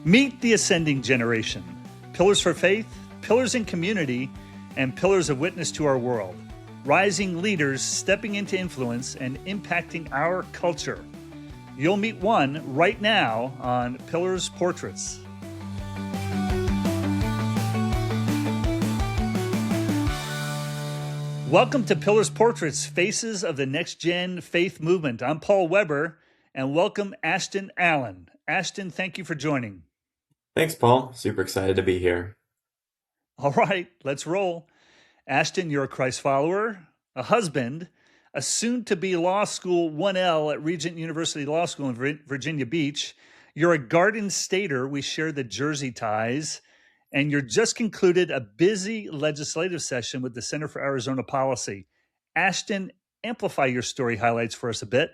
Meet the ascending generation, pillars for faith, pillars in community, and pillars of witness to our world. Rising leaders stepping into influence and impacting our culture. You'll meet one right now on Pillars Portraits. Welcome to Pillars Portraits, Faces of the Next Gen Faith Movement. I'm Paul Weber, and welcome Ashton Allen. Ashton, thank you for joining. Thanks, Paul. Super excited to be here. All right, let's roll. Ashton, you're a Christ follower, a husband, a soon-to-be law school 1L at Regent University Law School in Virginia Beach. You're a Garden Stater. We share the Jersey ties. And you're just concluded a busy legislative session with the Center for Arizona Policy. Ashton, amplify your story highlights for us a bit.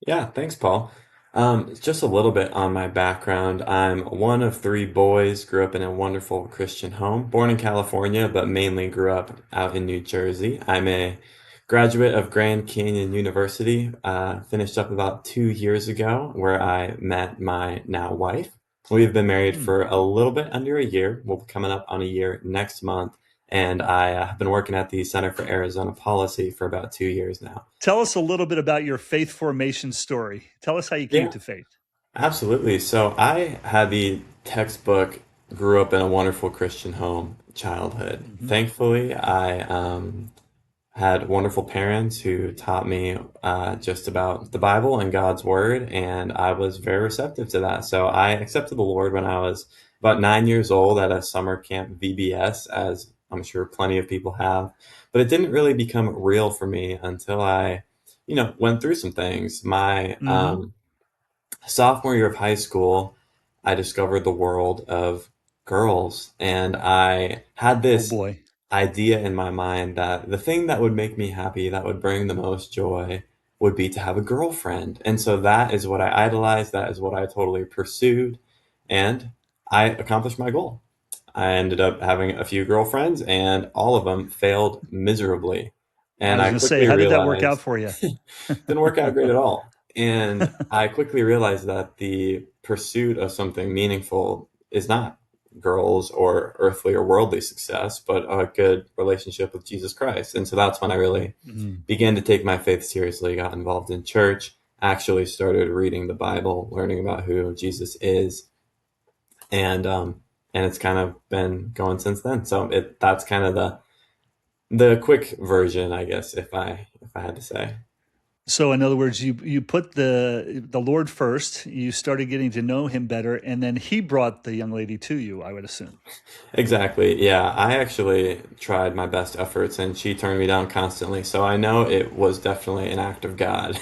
Yeah, thanks, Paul. Just a little bit on my background. I'm one of three boys, grew up in a wonderful Christian home, born in California, but mainly grew up out in New Jersey. I'm a graduate of Grand Canyon University, finished up about 2 years ago, where I met my now wife. We've been married for a little bit under a year. We'll be coming up on a year next month. And I have been working at the Center for Arizona Policy for about 2 years now. Tell us a little bit about your faith formation story. Tell us how you came to faith. Absolutely. So I had the textbook, grew up in a wonderful Christian home childhood. Thankfully, I had wonderful parents who taught me just about the Bible and God's Word, and I was very receptive to that. So I accepted the Lord when I was about 9 years old at a summer camp VBS, as I'm sure plenty of people have. But it didn't really become real for me until I, went through some things. My sophomore year of high school, I discovered the world of girls, and I had this idea in my mind that the thing that would make me happy, that would bring the most joy, would be to have a girlfriend. And so that is what I idolized. That is what I totally pursued. And I accomplished my goal. I ended up having a few girlfriends, and all of them failed miserably. And I was I going to say, quickly how did that work out realized for you? didn't work out great at all. And I quickly realized that the pursuit of something meaningful is not girls or earthly or worldly success, but a good relationship with Jesus Christ. And so that's when I really began to take my faith seriously, got involved in church, actually started reading the Bible, learning about who Jesus is. And it's kind of been going since then. So that's kind of the quick version, I guess, if I had to say. So, in other words, you put the Lord first. You started getting to know Him better, and then He brought the young lady to you, I would assume. Exactly. Yeah, I actually tried my best efforts, and she turned me down constantly. So I know it was definitely an act of God.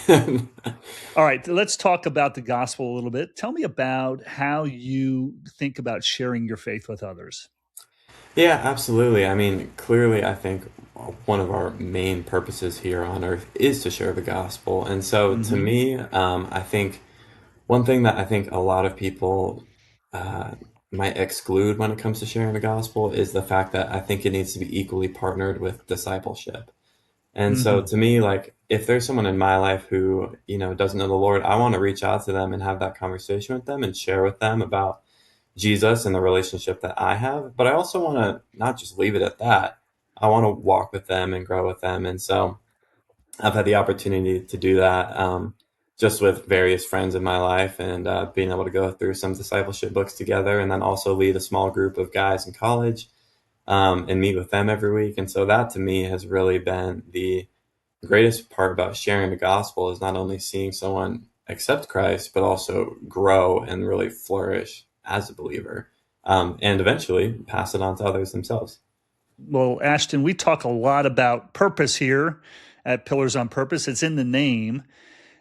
All right, let's talk about the gospel a little bit. Tell me about how you think about sharing your faith with others. Yeah, absolutely. I mean, clearly, I think one of our main purposes here on earth is to share the gospel. And so to me, I think one thing that I think a lot of people uh, might exclude when it comes to sharing the gospel is the fact that I think it needs to be equally partnered with discipleship. And so to me, like, if there's someone in my life who, doesn't know the Lord, I want to reach out to them and have that conversation with them and share with them about Jesus and the relationship that I have. But I also want to not just leave it at that. I want to walk with them and grow with them. And so I've had the opportunity to do that just with various friends in my life, and being able to go through some discipleship books together, and then also lead a small group of guys in college and meet with them every week. And so that to me has really been the greatest part about sharing the gospel, is not only seeing someone accept Christ, but also grow and really flourish as a believer, and eventually pass it on to others themselves. Well, Ashton, we talk a lot about purpose here at Pillars on Purpose. It's in the name.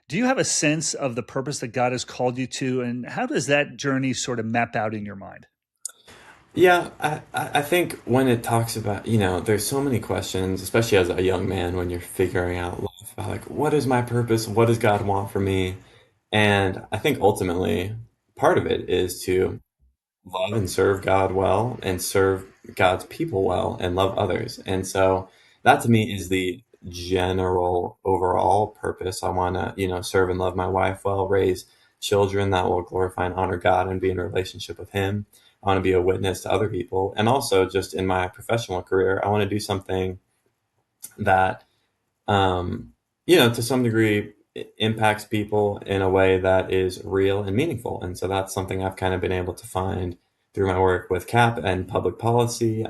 Do you have a sense of the purpose that God has called you to, and how does that journey sort of map out in your mind? Yeah, I think when it talks about, there's so many questions, especially as a young man, when you're figuring out life, about like, what is my purpose? What does God want for me? And I think ultimately part of it is to love and serve God well, and serve God's people well, and love others. And so that to me is the general overall purpose. I want to, serve and love my wife well, raise children that will glorify and honor God and be in a relationship with Him. I want to be a witness to other people. And also, just in my professional career, I want to do something that, um, to some degree impacts people in a way that is real and meaningful. And so that's something I've kind of been able to find through my work with CAP and public policy.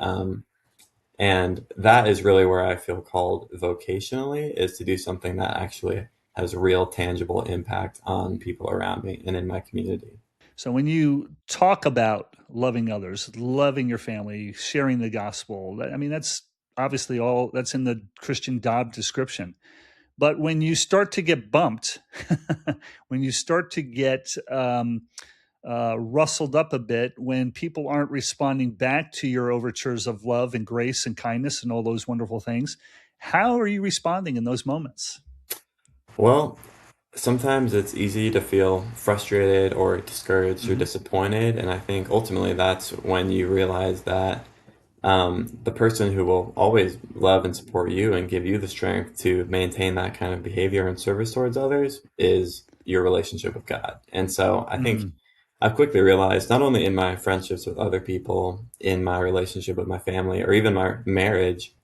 And that is really where I feel called vocationally, is to do something that actually has real tangible impact on people around me and in my community. So when you talk about loving others, loving your family, sharing the gospel, I mean, that's obviously all that's in the Christian job description. But when you start to get bumped, when you start to get rustled up a bit, when people aren't responding back to your overtures of love and grace and kindness and all those wonderful things, how are you responding in those moments? Well, sometimes it's easy to feel frustrated or discouraged or Hmm. disappointed. And I think ultimately that's when you realize that the person who will always love and support you and give you the strength to maintain that kind of behavior and service towards others is your relationship with God. And so I think Mm. I've quickly realized, not only in my friendships with other people, in my relationship with my family, or even my marriage,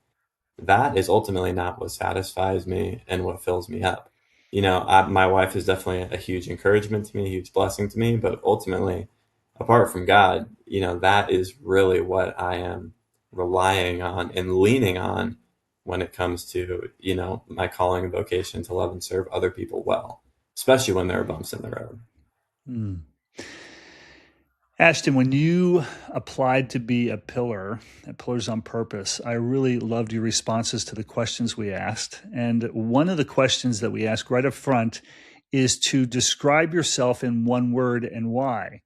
that is ultimately not what satisfies me and what fills me up. My wife is definitely a huge encouragement to me, a huge blessing to me, but ultimately, apart from God, that is really what I am relying on and leaning on when it comes to, my calling and vocation to love and serve other people well, especially when there are bumps in the road. Mm. Ashton, when you applied to be a pillar at Pillars on Purpose, I really loved your responses to the questions we asked. And one of the questions that we asked right up front is to describe yourself in one word and why.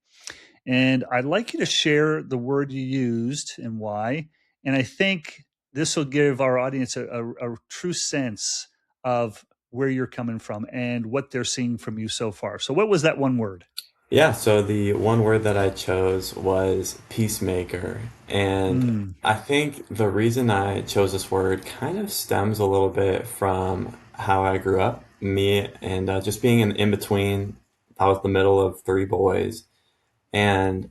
And I'd like you to share the word you used and why. And I think this will give our audience a true sense of where you're coming from and what they're seeing from you so far. So, what was that one word? Yeah, so the one word that I chose was peacemaker. And Mm. I think the reason I chose this word kind of stems a little bit from how I grew up. Me and just being in between, I was the middle of three boys. And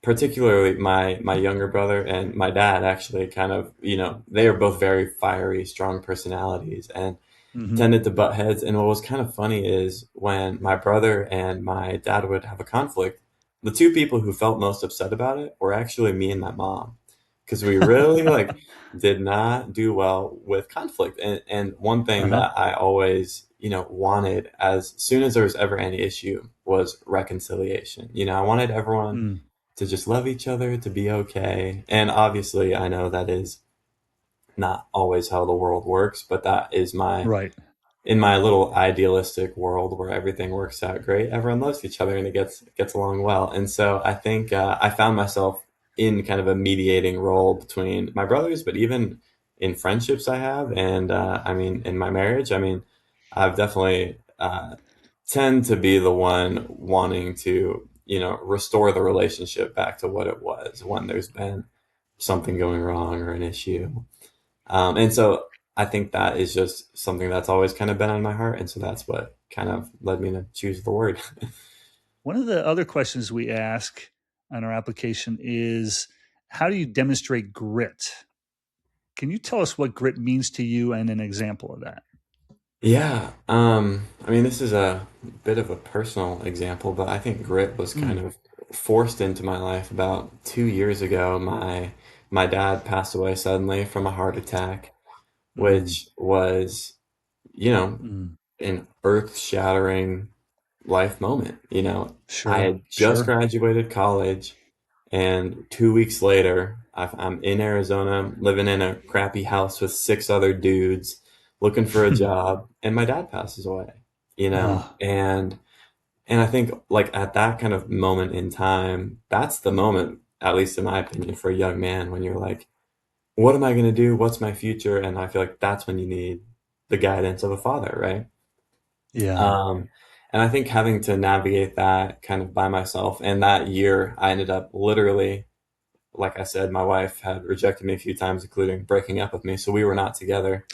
particularly my younger brother and my dad actually kind of, they are both very fiery, strong personalities. And Hmm. tended to butt heads. And what was kind of funny is when my brother and my dad would have a conflict, the two people who felt most upset about it were actually me and my mom, because we really did not do well with conflict. And one thing Uh-huh. that I always, wanted as soon as there was ever any issue was reconciliation. I wanted everyone Mm. to just love each other, to be okay. And obviously, I know that is not always how the world works, but that is Right. in my little idealistic world where everything works out great. Everyone loves each other and it gets along well. And so I think I found myself in kind of a mediating role between my brothers, but even in friendships I have, and I mean in my marriage. I mean, I've definitely tend to be the one wanting to restore the relationship back to what it was when there's been something going wrong or an issue. And so I think that is just something that's always kind of been on my heart. And so that's what kind of led me to choose the word. One of the other questions we ask on our application is how do you demonstrate grit? Can you tell us what grit means to you and an example of that? Yeah. I mean, this is a bit of a personal example, but I think grit was kind Mm. of forced into my life about 2 years ago. My dad passed away suddenly from a heart attack, Mm. which was, you know, Mm. an earth-shattering life moment. I Sure. had just Sure. graduated college, and 2 weeks later, I'm in Arizona, living in a crappy house with six other dudes, looking for a job, and my dad passes away. Ah, And I think at that kind of moment in time, that's the moment, at least in my opinion, for a young man when you're like, what am I going to do? What's my future? And I feel like that's when you need the guidance of a father, right? yeah. Um, and I think having to navigate that kind of by myself, and that year I ended up literally, like I said, my wife had rejected me a few times, including breaking up with me. So we were not together.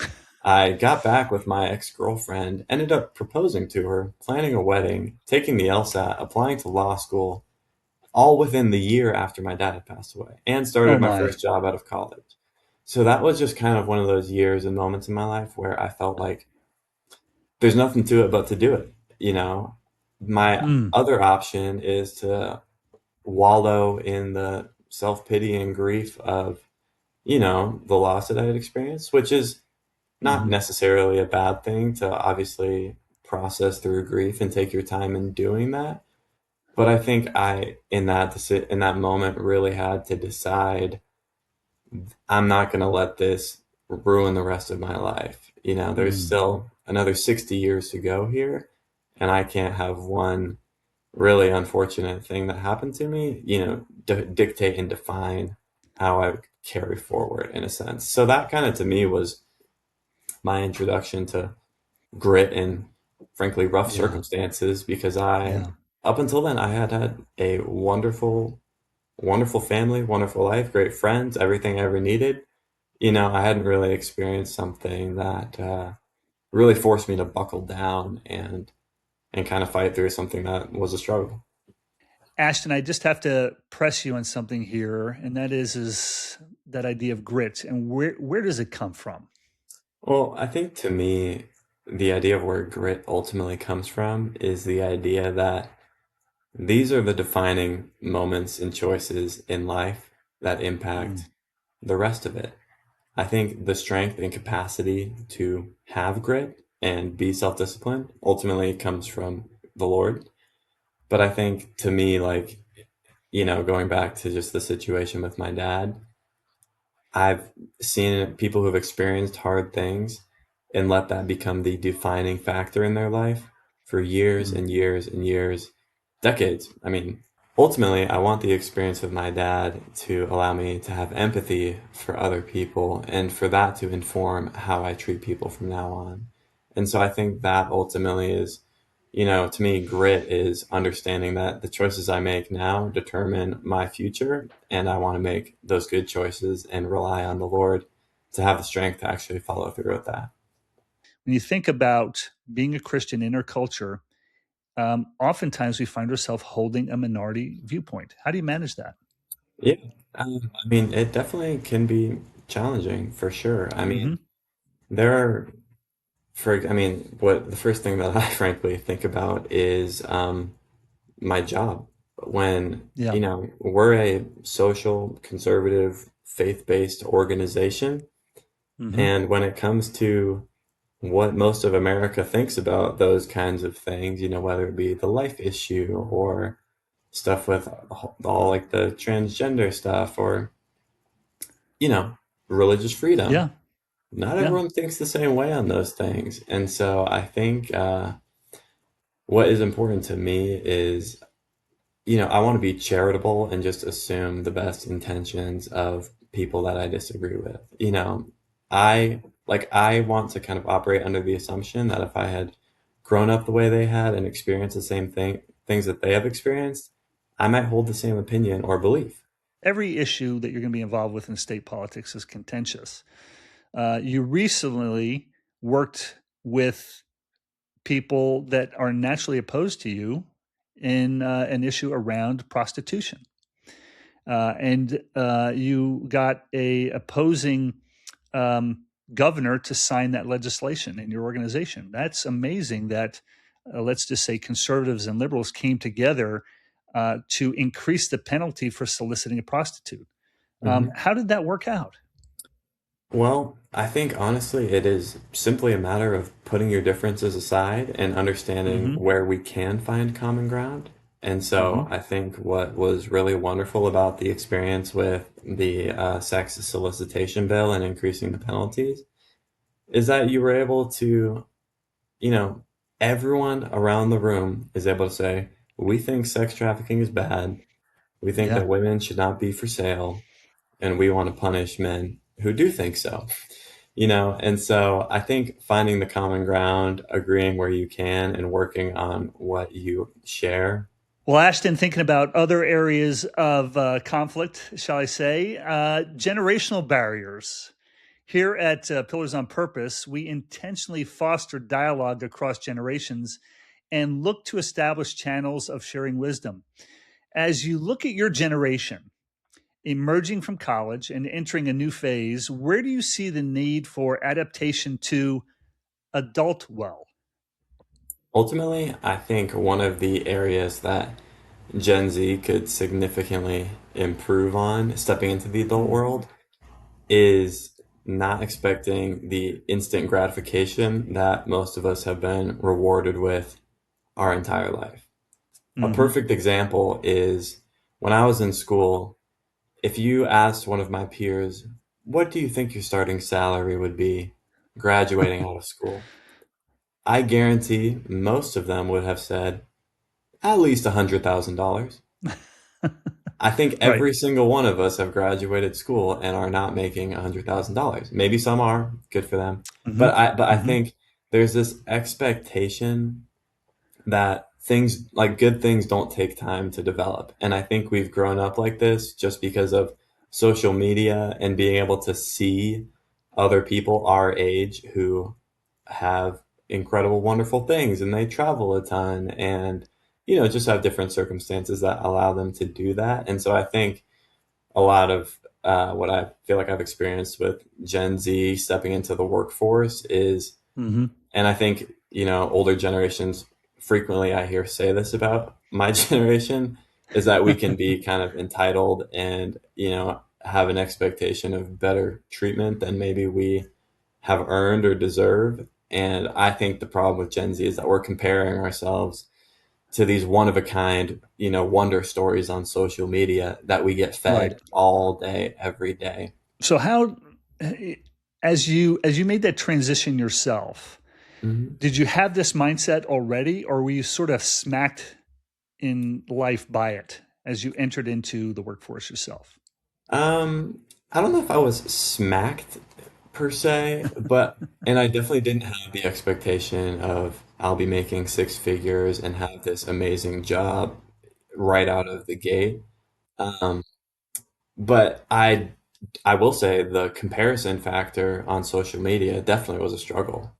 I got back with my ex-girlfriend, ended up proposing to her, planning a wedding, taking the LSAT, applying to law school, all within the year after my dad had passed away, and Oh started my my. first job out of college. So that was just kind of one of those years and moments in my life where I felt like there's nothing to it but to do it. You know, my Mm, other option is to wallow in the self-pity and grief of, the loss that I had experienced, which is not hmm necessarily a bad thing to obviously process through grief and take your time in doing that. But I think in that moment really had to decide I'm not going to let this ruin the rest of my life. There's mm, still another 60 years to go here, and I can't have one really unfortunate thing that happened to me, dictate and define how I carry forward in a sense. So that kind of to me was my introduction to grit and frankly rough yeah, circumstances because yeah. up until then, I had had a wonderful, wonderful family, wonderful life, great friends, everything I ever needed. I hadn't really experienced something that really forced me to buckle down and kind of fight through something that was a struggle. Ashton, I just have to press you on something here, and that is that idea of grit, and where does it come from? Well, I think to me, the idea of where grit ultimately comes from is the idea that these are the defining moments and choices in life that Mm, impact the rest of it. I think the strength and capacity to have grit and be self-disciplined ultimately comes from the Lord. But I think to me, like, going back to just the situation with my dad, I've seen people who've experienced hard things and let that become the defining factor in their life for years mm. and years and years, decades. I mean, ultimately, I want the experience of my dad to allow me to have empathy for other people and for that to inform how I treat people from now on. And so I think that ultimately is, to me, grit is understanding that the choices I make now determine my future, and I want to make those good choices and rely on the Lord to have the strength to actually follow through with that. When you think about being a Christian in our culture, oftentimes we find ourselves holding a minority viewpoint. How do you manage that? Yeah, I mean, it definitely can be challenging for sure. I Hmm. mean, there are, I mean, what the first thing that I frankly think about is my job. When, Yeah. we're a social, conservative, faith-based organization, Hmm. and when it comes to what most of America thinks about those kinds of things, whether it be the life issue or stuff with all like the transgender stuff or, you know, religious freedom. Yeah. Not Yeah. everyone thinks the same way on those things. And so I think what is important to me is, I want to be charitable and just assume the best intentions of people that I disagree with. I want to kind of operate under the assumption that if I had grown up the way they had and experienced the same things that they have experienced, I might hold the same opinion or belief. Every issue that you're going to be involved with in state politics is contentious. You recently worked with people that are naturally opposed to you in an issue around prostitution, and you got a opposing um, governor to sign that legislation in your organization. That's amazing. That let's just say conservatives and liberals came together to increase the penalty for soliciting a prostitute. Mhm. How did that work out? Well, I think honestly, it is simply a matter of putting your differences aside and understanding Hmm. where we can find common ground. And Hmm. so I think what was really wonderful about the experience with the sex solicitation bill and increasing the penalties is that you were able to, you know, everyone around the room is able to say, we think sex trafficking is bad. We think Yeah. that women should not be for sale, and we want to punish men who do think so. And so I think finding the common ground, agreeing where you can, and working on what you share. Well, Ashton, thinking about other areas of conflict, shall I say, generational barriers. Here at Pillars on Purpose, we intentionally foster dialogue across generations and look to establish channels of sharing wisdom. As you look at your generation emerging from college and entering a new phase, where do you see the need for adaptation to adult well? Ultimately, I think one of the areas that Gen Z could significantly improve on stepping into the adult Mm-hmm. world is not expecting the instant gratification that most of us have been rewarded with our entire life. A Mm-hmm. perfect example is when I was in school, if you asked one of my peers, what do you think your starting salary would be graduating out of school? I guarantee most of them would have said at least $100,000. I think Right. every single one of us have graduated school and are not making $100,000. Maybe some are, good for them. Mm-hmm. But I Mm-hmm. think there's this expectation that things like good things don't take time to develop. And I think we've grown up like this just because of social media and being able to see other people our age who have incredible, wonderful things and they travel a ton and, just have different circumstances that allow them to do that. And so I think a lot of what I feel like I've experienced with Gen Z stepping into the workforce is, Mm-hmm. and I think, older generations frequently I hear say this about my generation, is that we can be kind of entitled and, have an expectation of better treatment than maybe we have earned or deserve. And I think the problem with Gen Z is that we're comparing ourselves to these one of a kind, wonder stories on social media that we get Right. fed all day, every day. So how, as you made that transition yourself, Mhm. did you have this mindset already, or were you sort of smacked in life by it as you entered into the workforce yourself? I don't know if I was smacked per se, and I definitely didn't have the expectation of I'll be making six figures and have this amazing job right out of the gate. Um, but I will say the comparison factor on social media definitely was a struggle.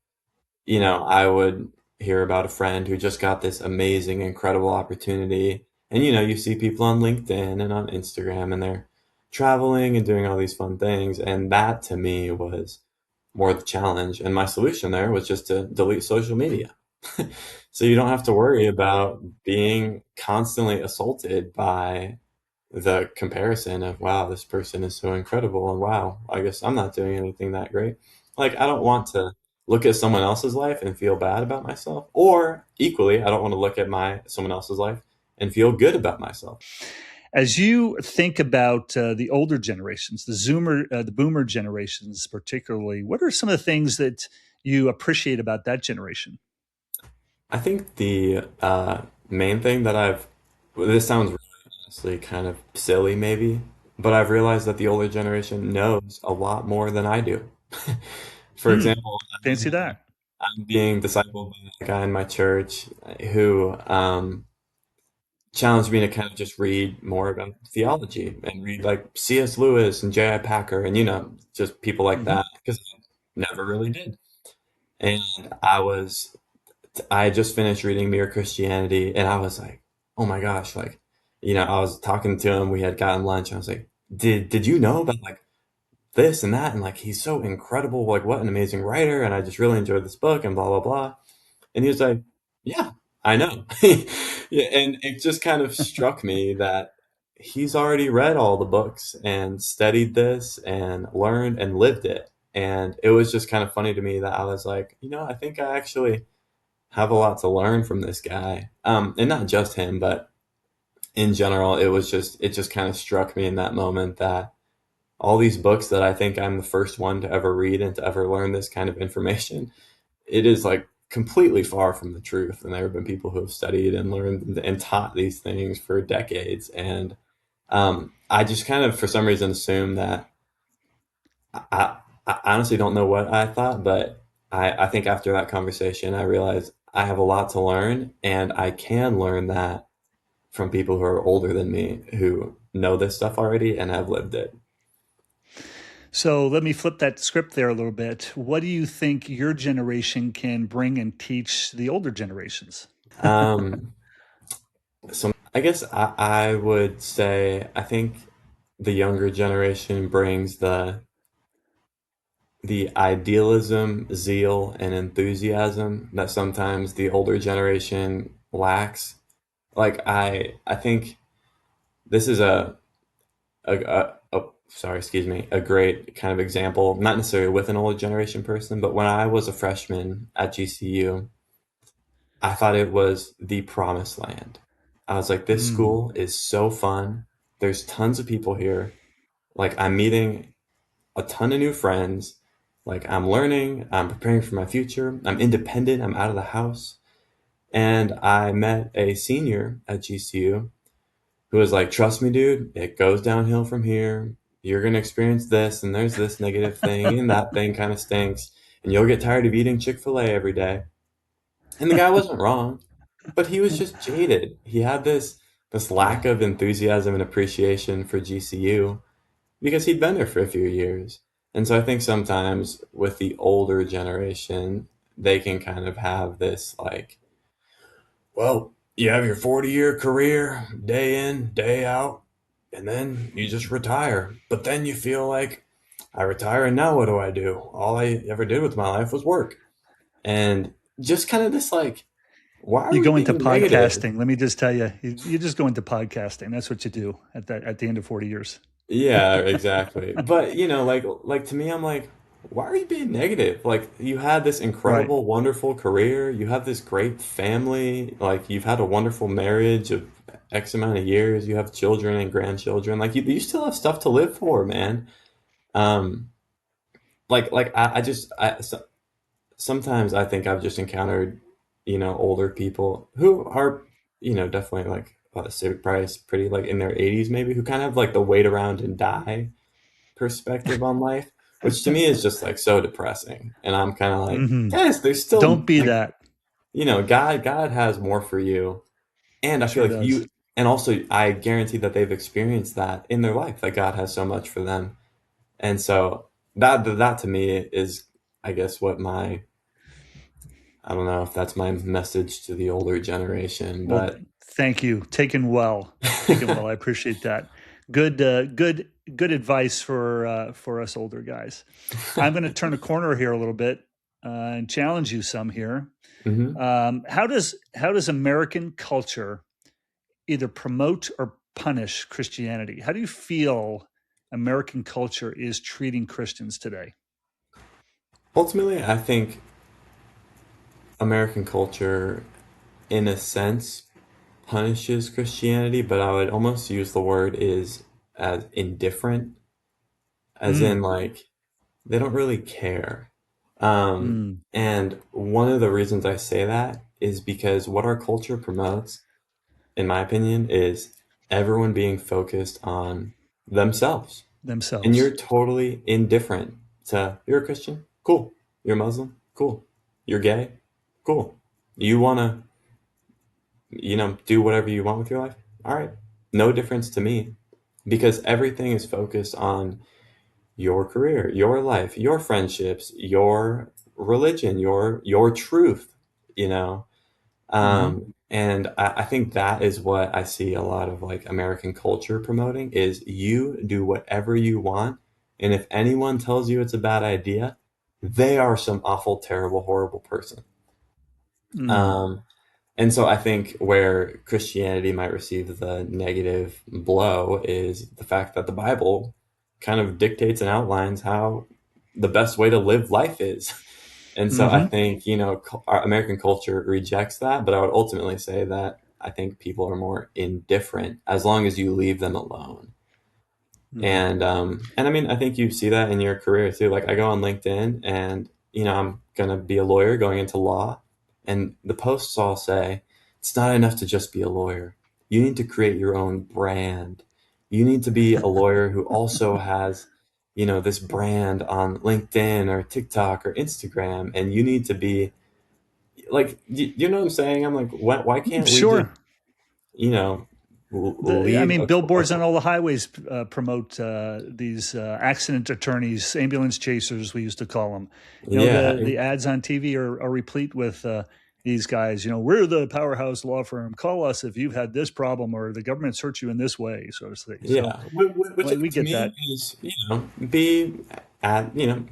I would hear about a friend who just got this amazing, incredible opportunity. And, you see people on LinkedIn and on Instagram and they're traveling and doing all these fun things. And that to me was more the challenge. And my solution there was just to delete social media. So you don't have to worry about being constantly assaulted by the comparison of, wow, this person is so incredible, and wow, I guess I'm not doing anything that great. Like, I don't want to look at someone else's life and feel bad about myself, or equally, I don't want to look at my someone else's life and feel good about myself. As you think about the older generations, the Boomer generations, particularly, what are some of the things that you appreciate about that generation? I think the main thing that well, this sounds really honestly kind of silly maybe, but I've realized that the older generation knows a lot more than I do. For Hmm, example, fancy that. I'm being discipled by a guy in my church who challenged me to kind of just read more about theology and read like C.S. Lewis and J.I. Packer and, just people like Hmm. that because I never really did. And I had just finished reading Mere Christianity and I was like, oh my gosh, like, I was talking to him, we had gotten lunch, and I was like, did you know about like this and that? And like, he's so incredible, like, what an amazing writer. And I just really enjoyed this book and blah, blah, blah. And he was like, yeah, I know. Yeah, and it just kind of struck me that he's already read all the books and studied this and learned and lived it. And it was just kind of funny to me that I was like, I think I actually have a lot to learn from this guy. And not just him, but in general, it just kind of struck me in that moment that all these books that I think I'm the first one to ever read and to ever learn this kind of information, it is like completely far from the truth. And there have been people who have studied and learned and taught these things for decades. And I just kind of, for some reason, assumed that I honestly don't know what I thought, but I think after that conversation, I realized I have a lot to learn, and I can learn that from people who are older than me who know this stuff already and have lived it. So let me flip that script there a little bit. What do you think your generation can bring and teach the older generations? Um, so I guess I would say I think the younger generation brings the idealism, zeal, and enthusiasm that sometimes the older generation lacks. Like I think this is a sorry, excuse me, a great kind of example, not necessarily with an older generation person, but when I was a freshman at GCU, I thought it was the promised land. I was like, this Mm. school is so fun. There's tons of people here. Like, I'm meeting a ton of new friends. Like, I'm learning, I'm preparing for my future, I'm independent, I'm out of the house. And I met a senior at GCU who was like, trust me, dude, it goes downhill from here. You're going to experience this, and there's this negative thing, and that thing kind of stinks. And you'll get tired of eating Chick-fil-A every day. And the guy wasn't wrong, but he was just jaded. He had this lack Yeah. of enthusiasm and appreciation for GCU because he'd been there for a few years. And so I think sometimes with the older generation, they can kind of have this like, well, you have your 40-year career, day in, day out, and then you just retire. But then you feel like, I retire and now what do I do? All I ever did with my life was work. And just kind of this like, why are You we go into being negative? podcasting. Let me just tell you, you just go into podcasting. That's what you do at the end of 40 years. Yeah, exactly. But like to me, I'm like, why are you being negative? Like you had this Right. incredible, wonderful career. You have this great family. Like you've had a wonderful marriage of X amount of years. You have children and grandchildren. Like you still have stuff to live for, man. Um, I just sometimes I think I've just encountered, older people who are, definitely like civic price, pretty like in their 80s maybe, who kind of have like the wait around and die perspective on life, which to me is just like so depressing. And I'm kind of like, Hmm. guys, there's Don't still be like, that. God has more for you. And I feel Sure like does. and also I guarantee that they've experienced that in their life, that God has so much for them. And so that to me is, I guess, I don't know if that's my message to the older generation, Well, but thank you. Taken well. Taken well. I appreciate that. Good advice for us older guys. I'm going to turn a corner here a little bit and challenge you some here. hmm How does American culture either promote or punish Christianity? How do you feel American culture is treating Christians today? ultimately, I think American culture, in a sense, punishes Christianity, but I would almost use the word is as indifferent, as in Mm, like they don't really care. mm, And one of the reasons I say that is because what our culture promotes, in my opinion, is everyone being focused on themselves. And themselves. you're totally indifferent to, you're a Christian? Cool. You're a Muslim? Cool. You're gay? Cool. You want to, do whatever you want with your life? All right. No difference to me because everything is focused on your career, your life, your friendships, your religion, your truth, you know. Hmm. And I think that is what I see a lot of like American culture promoting is you do whatever you want, and if anyone tells you it's a bad idea, they are some awful, terrible, horrible person. Mm, Um, and so I think where Christianity might receive the negative blow is the fact that the Bible kind of dictates and outlines how the best way to live life is. And so I hmm. think, our American culture rejects that, but I would ultimately say that I think people are more indifferent as long as you leave them alone. Mm. And I mean, I think you see that in your career too. Like I go on LinkedIn and, I'm going to be a lawyer going into law. And the posts all say, it's not enough to just be a lawyer. You need to create your own brand. You need to be a lawyer who also has, this brand on LinkedIn or TikTok or Instagram. And you need to be like, you know what I'm saying? I'm like, why can't we just, Sure. you know, I lead mean, a billboards on course. all the highways promote these accident attorneys, ambulance chasers, we used to call them. Yeah, The ads on TV are replete with these guys. We're the powerhouse law firm. Call us if you've had this problem or the government's hurt you in this way, so to speak. So yeah. Which we to get me that. is,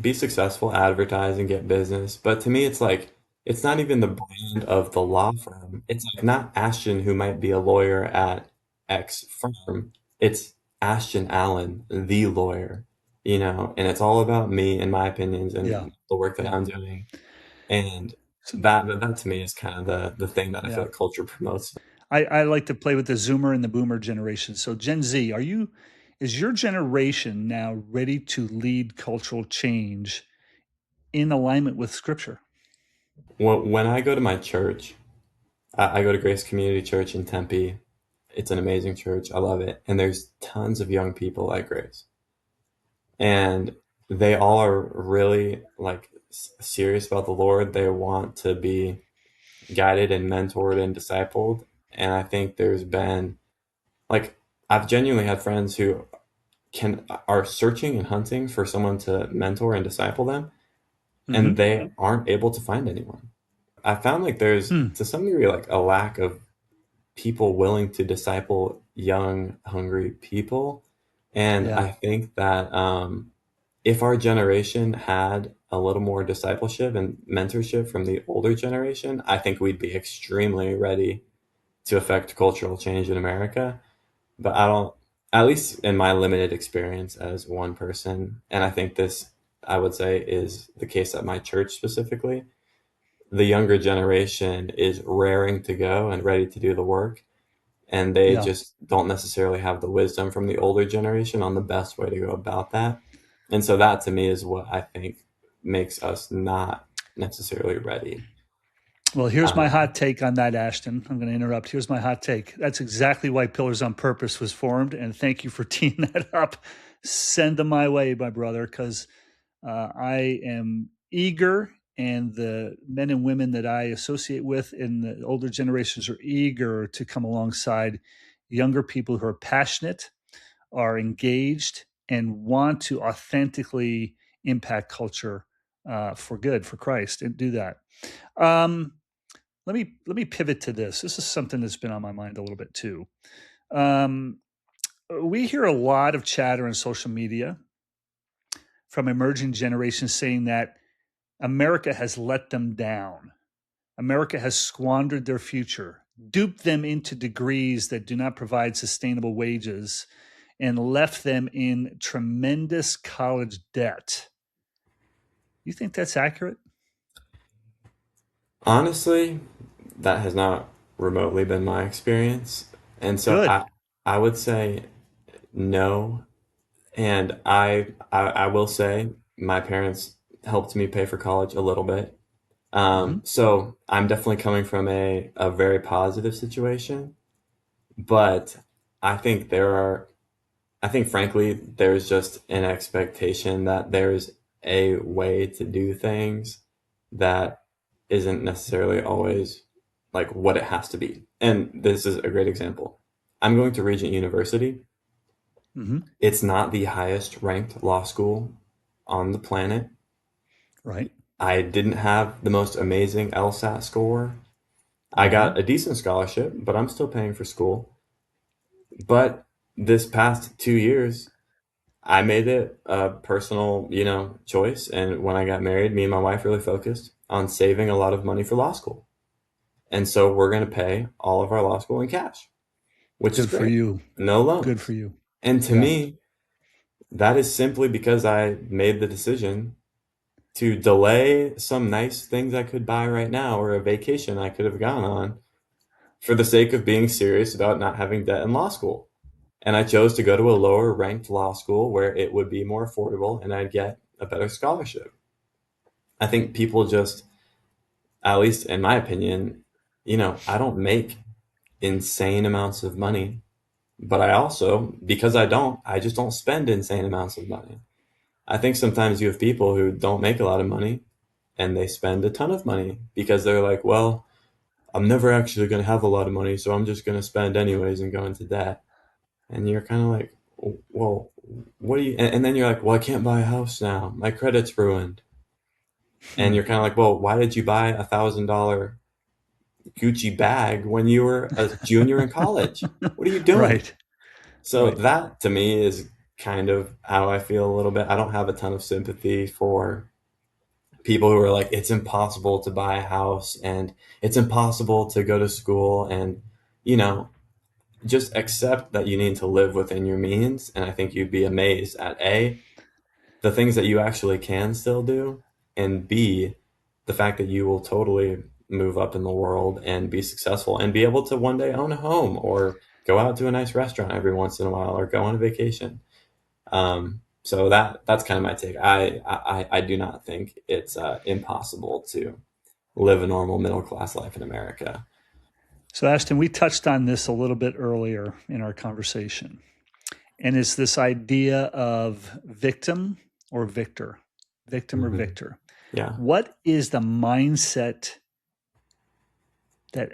be successful, advertise and get business. But to me, it's like it's not even the brand of the law firm. It's like not Ashton, who might be a lawyer at X firm. It's Ashton Allen, the lawyer, and it's all about me and my opinions Yeah, and the work that yeah, I'm doing. And so, that to me is kind of the thing that I feel yeah. like culture promotes. I like to play with the Zoomer and the Boomer generation. So Gen Z, is your generation now ready to lead cultural change in alignment with Scripture? When I go to my church, I go to Grace Community Church in Tempe. It's an amazing church. I love it. And there's tons of young people at Grace. And they all are really like serious about the Lord. They want to be guided and mentored and discipled. And I think there's been like I've genuinely had friends who can are searching and hunting for someone to mentor and disciple them, and Hmm. they aren't able to find anyone. I found like there's Hmm. to some degree like a lack of people willing to disciple young, hungry people. And Yeah. I think that if our generation had a little more discipleship and mentorship from the older generation, I think we'd be extremely ready to affect cultural change in America. But I don't, at least in my limited experience as one person, and I think this, I would say, is the case at my church specifically. The younger generation is raring to go and ready to do the work, and they Yeah. just don't necessarily have the wisdom from the older generation on the best way to go about that. And so that to me is what I think makes us not necessarily ready. Well, here's my Um, hot take on that, Ashton. I'm going to interrupt. Here's my hot take. That's exactly why Pillars on Purpose was formed. And thank you for teeing that up. Send them my way, my brother, because I am eager, and the men and women that I associate with in the older generations are eager to come alongside younger people who are passionate, are engaged, and want to authentically impact culture for good, for Christ, and do that. Um, let me pivot to this. This is something that's been on my mind a little bit too. Um, we hear a lot of chatter on social media from emerging generations saying that America has let them down. America has squandered their future, duped them into degrees that do not provide sustainable wages, and left them in tremendous college debt. You think that's accurate? Honestly, that has not remotely been my experience. And so Good. I would say no. And I will say my parents helped me pay for college a little bit. Hmm. So I'm definitely coming from a very positive situation, but I think I think frankly, there's just an expectation that there's a way to do things that isn't necessarily always like what it has to be. And this is a great example. I'm going to Regent University. Hmm. It's not the highest ranked law school on the planet. Right. I didn't have the most amazing LSAT score. I got Hmm. a decent scholarship, but I'm still paying for school. But this past 2 years, I made it a personal, choice. And when I got married, me and my wife really focused on saving a lot of money for law school. And so we're going to pay all of our law school in cash, which is Good for great. you. No Good for loans. you. And to Yeah. me, that is simply because I made the decision to delay some nice things I could buy right now or a vacation I could have gone on for the sake of being serious about not having debt in law school. And I chose to go to a lower ranked law school where it would be more affordable and I'd get a better scholarship. I think people just, at least in my opinion, I don't make insane amounts of money, but I also, because I just don't spend insane amounts of money. I think sometimes you have people who don't make a lot of money and they spend a ton of money because they're like, well, I'm never actually going to have a lot of money, so I'm just going to spend anyways and go into debt. And you're kind of like, well, what do you, and then you're like, well, I can't buy a house now. My credit's ruined. And you're kind of like, well, why did you buy $1,000 Gucci bag when you were a junior in college? What are you doing? Right. So Right. that to me is kind of how I feel a little bit. I don't have a ton of sympathy for people who are like, it's impossible to buy a house and it's impossible to go to school, and, you know, just accept that you need to live within your means. And I think you'd be amazed at the things that you actually can still do, and B, the fact that you will totally move up in the world and be successful and be able to one day own a home or go out to a nice restaurant every once in a while or go on a vacation. So that's kind of my take. I do not think it's impossible to live a normal middle class life in America. So, Ashton, we touched on this a little bit earlier in our conversation, and it's this idea of victim or victor, victim or Hmm. victor. Yeah. What is the mindset that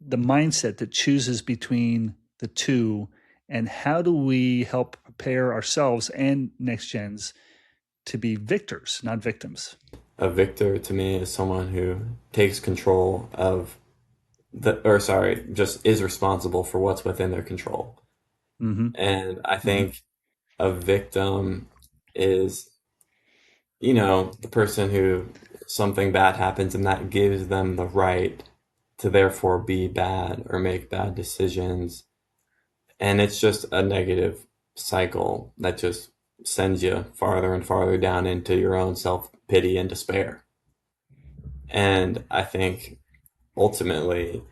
the mindset that chooses between the two, and how do we help prepare ourselves and next gens to be victors, not victims? A victor to me is someone who takes control of or sorry, just is responsible for what's within their control. Mm-hmm. And I Mm-hmm. think a victim is, the person who something bad happens and that gives them the right to therefore be bad or make bad decisions. And it's just a negative cycle that just sends you farther and farther down into your own self-pity and despair. And I think ultimately,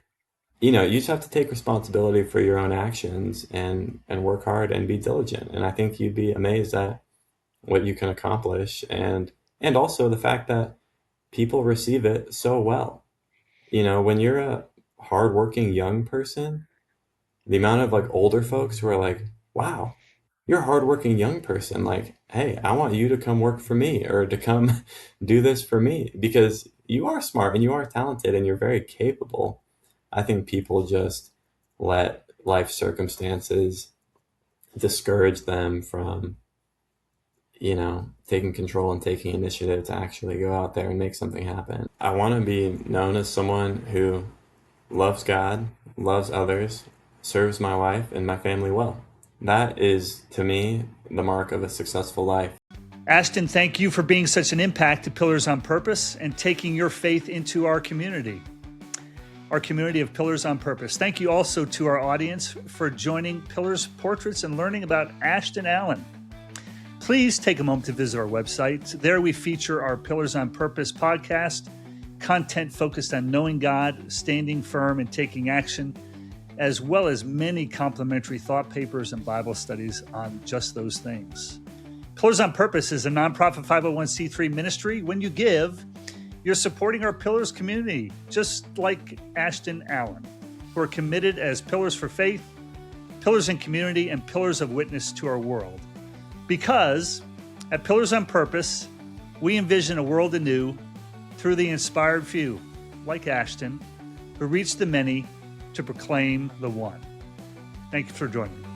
you just have to take responsibility for your own actions and work hard and be diligent. And I think you'd be amazed at what you can accomplish, and also the fact that people receive it so well. When you're a hardworking young person, the amount of like older folks who are like, wow, you're a hardworking young person. Like, hey, I want you to come work for me or to come do this for me because you are smart and you are talented and you're very capable. I think people just let life circumstances discourage them from, taking control and taking initiative to actually go out there and make something happen. I want to be known as someone who loves God, loves others, serves my wife and my family well. That is, to me, the mark of a successful life. Ashton, thank you for being such an impact to Pillars on Purpose and taking your faith into our community of Pillars on Purpose. Thank you also to our audience for joining Pillars Portraits and learning about Ashton Allen. Please take a moment to visit our website. There we feature our Pillars on Purpose podcast, content focused on knowing God, standing firm, and taking action, as well as many complimentary thought papers and Bible studies on just those things. Pillars on Purpose is a nonprofit 501c3 ministry. When you give, you're supporting our Pillars community, just like Ashton Allen, who are committed as pillars for faith, pillars in community, and pillars of witness to our world. Because at Pillars on Purpose, we envision a world anew through the inspired few, like Ashton, who reach the many to proclaim the one. Thank you for joining me.